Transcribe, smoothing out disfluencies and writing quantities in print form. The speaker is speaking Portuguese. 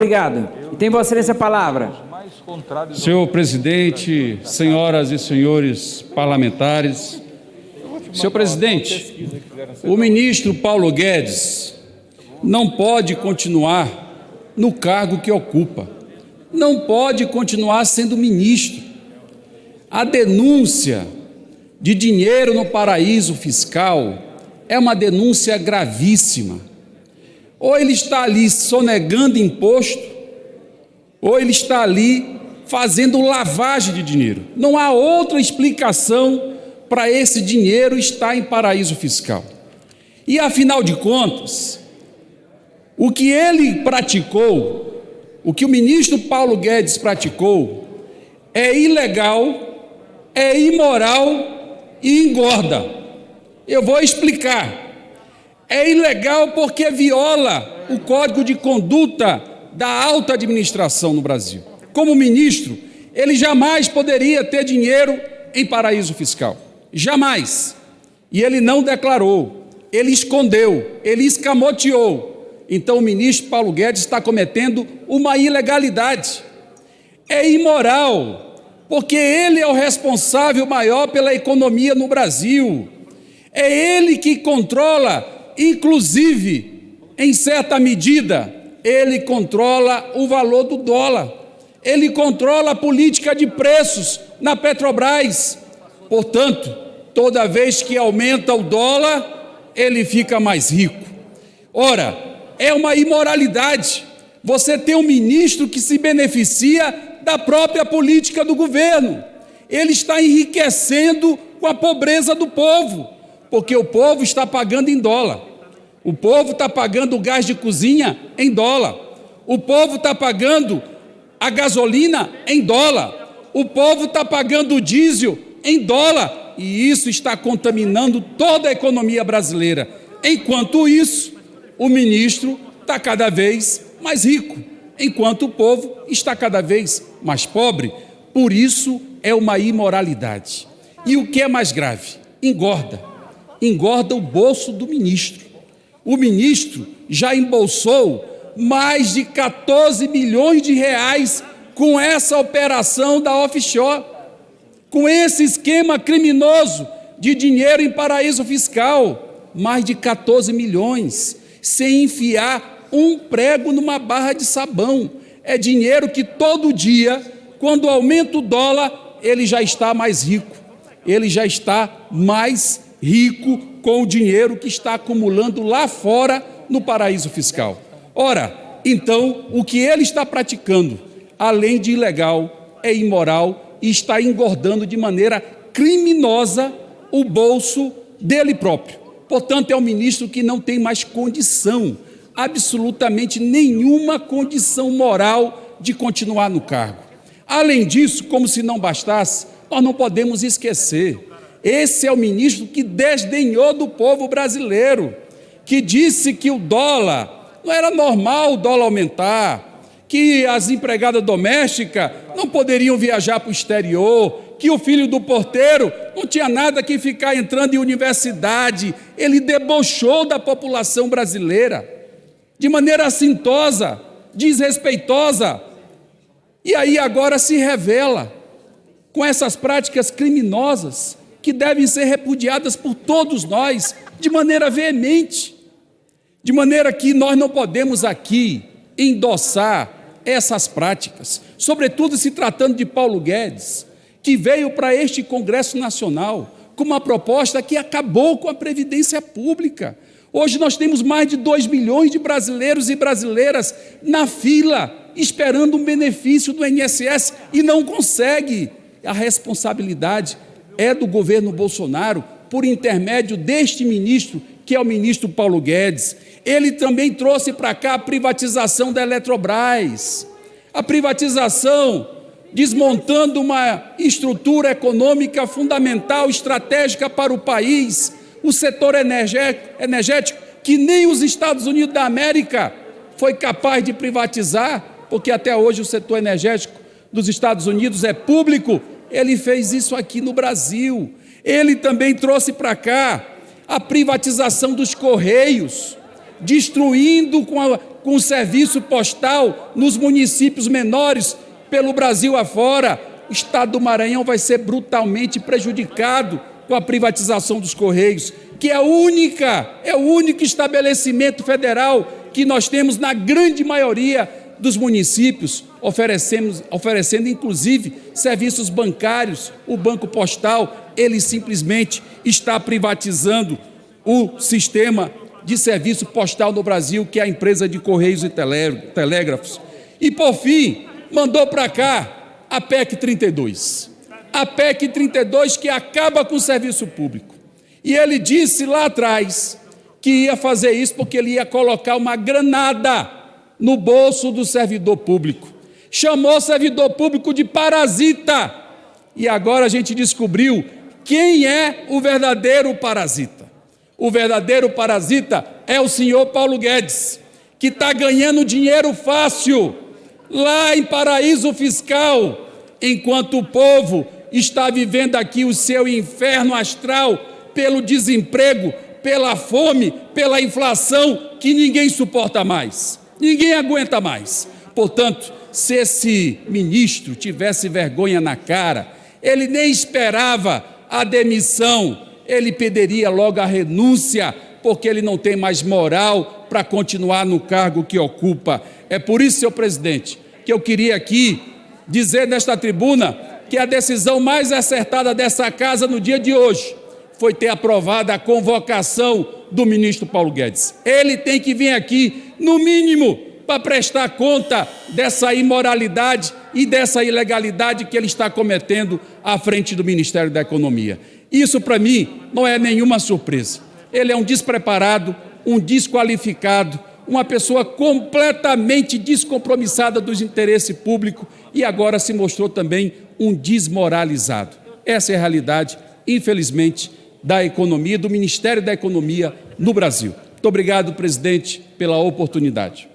Obrigado. Tem Vossa Excelência a palavra. Senhor presidente, senhoras e senhores parlamentares, senhor presidente, o ministro Paulo Guedes não pode continuar no cargo que ocupa, não pode continuar sendo ministro. A denúncia de dinheiro no paraíso fiscal é uma denúncia gravíssima. Ou ele está ali sonegando imposto, ou ele está ali fazendo lavagem de dinheiro. Não há outra explicação para esse dinheiro estar em paraíso fiscal. E, afinal de contas, o que ele praticou, o que o ministro Paulo Guedes praticou, é ilegal, é imoral e engorda. Eu vou explicar. É ilegal porque viola o Código de Conduta da alta administração no Brasil. Como ministro, ele jamais poderia ter dinheiro em paraíso fiscal. Jamais. E ele não declarou, ele escondeu, ele escamoteou. Então o ministro Paulo Guedes está cometendo uma ilegalidade. É imoral, porque ele é o responsável maior pela economia no Brasil. É ele que controla. Inclusive, em certa medida, ele controla o valor do dólar, ele controla a política de preços na Petrobras. Portanto, toda vez que aumenta o dólar, ele fica mais rico. Ora, é uma imoralidade você ter um ministro que se beneficia da própria política do governo. Ele está enriquecendo com a pobreza do povo, porque o povo está pagando em dólar. O povo está pagando o gás de cozinha em dólar. O povo está pagando a gasolina em dólar. O povo está pagando o diesel em dólar. E isso está contaminando toda a economia brasileira. Enquanto isso, o ministro está cada vez mais rico, enquanto o povo está cada vez mais pobre. Por isso é uma imoralidade. E o que é mais grave? Engorda o bolso do ministro. O ministro já embolsou mais de 14 milhões de reais com essa operação da offshore, com esse esquema criminoso de dinheiro em paraíso fiscal, mais de 14 milhões, sem enfiar um prego numa barra de sabão. É dinheiro que todo dia, quando aumenta o dólar, ele já está mais rico, ele já está mais rico com o dinheiro que está acumulando lá fora no paraíso fiscal. Ora, então, o que ele está praticando, além de ilegal, é imoral e está engordando de maneira criminosa o bolso dele próprio. Portanto, é um ministro que não tem mais condição, absolutamente nenhuma condição moral de continuar no cargo. Além disso, como se não bastasse, nós não podemos esquecer. Esse é o ministro que desdenhou do povo brasileiro, que disse que o dólar, não era normal o dólar aumentar, que as empregadas domésticas não poderiam viajar para o exterior, que o filho do porteiro não tinha nada que ficar entrando em universidade. Ele debochou da população brasileira, de maneira assintosa, desrespeitosa. E aí agora se revela com essas práticas criminosas, que devem ser repudiadas por todos nós, de maneira veemente, de maneira que nós não podemos aqui endossar essas práticas, sobretudo se tratando de Paulo Guedes, que veio para este Congresso Nacional com uma proposta que acabou com a Previdência Pública. Hoje nós temos mais de 2 milhões de brasileiros e brasileiras na fila, esperando um benefício do INSS e não consegue. A responsabilidade é do governo Bolsonaro, por intermédio deste ministro, que é o ministro Paulo Guedes. Ele também trouxe para cá a privatização da Eletrobras, a privatização desmontando uma estrutura econômica fundamental, estratégica para o país, o setor energético, que nem os Estados Unidos da América foi capaz de privatizar, porque até hoje o setor energético dos Estados Unidos é público. Ele fez isso aqui no Brasil. Ele também trouxe para cá a privatização dos Correios, destruindo com o serviço postal nos municípios menores pelo Brasil afora. O estado do Maranhão vai ser brutalmente prejudicado com a privatização dos Correios, que é o único estabelecimento federal que nós temos na grande maioria dos municípios, oferecendo inclusive serviços bancários. O Banco Postal, ele simplesmente está privatizando o sistema de serviço postal no Brasil, que é a empresa de Correios e Telégrafos. E, por fim, mandou para cá a PEC 32. A PEC 32 que acaba com o serviço público. E ele disse lá atrás que ia fazer isso porque ele ia colocar uma granada no bolso do servidor público. Chamou o servidor público de parasita. E agora a gente descobriu quem é o verdadeiro parasita. O verdadeiro parasita é o senhor Paulo Guedes, que está ganhando dinheiro fácil lá em paraíso fiscal, enquanto o povo está vivendo aqui o seu inferno astral pelo desemprego, pela fome, pela inflação, que ninguém suporta mais, ninguém aguenta mais. Portanto, se esse ministro tivesse vergonha na cara, ele nem esperava a demissão, ele pediria logo a renúncia, porque ele não tem mais moral para continuar no cargo que ocupa. É por isso, senhor presidente, que eu queria aqui dizer nesta tribuna que a decisão mais acertada dessa casa no dia de hoje foi ter aprovado a convocação do ministro Paulo Guedes. Ele tem que vir aqui, no mínimo, para prestar conta dessa imoralidade e dessa ilegalidade que ele está cometendo à frente do Ministério da Economia. Isso, para mim, não é nenhuma surpresa. Ele é um despreparado, um desqualificado, uma pessoa completamente descompromissada dos interesses públicos e agora se mostrou também um desmoralizado. Essa é a realidade, infelizmente, da economia, do Ministério da Economia no Brasil. Muito obrigado, presidente, pela oportunidade.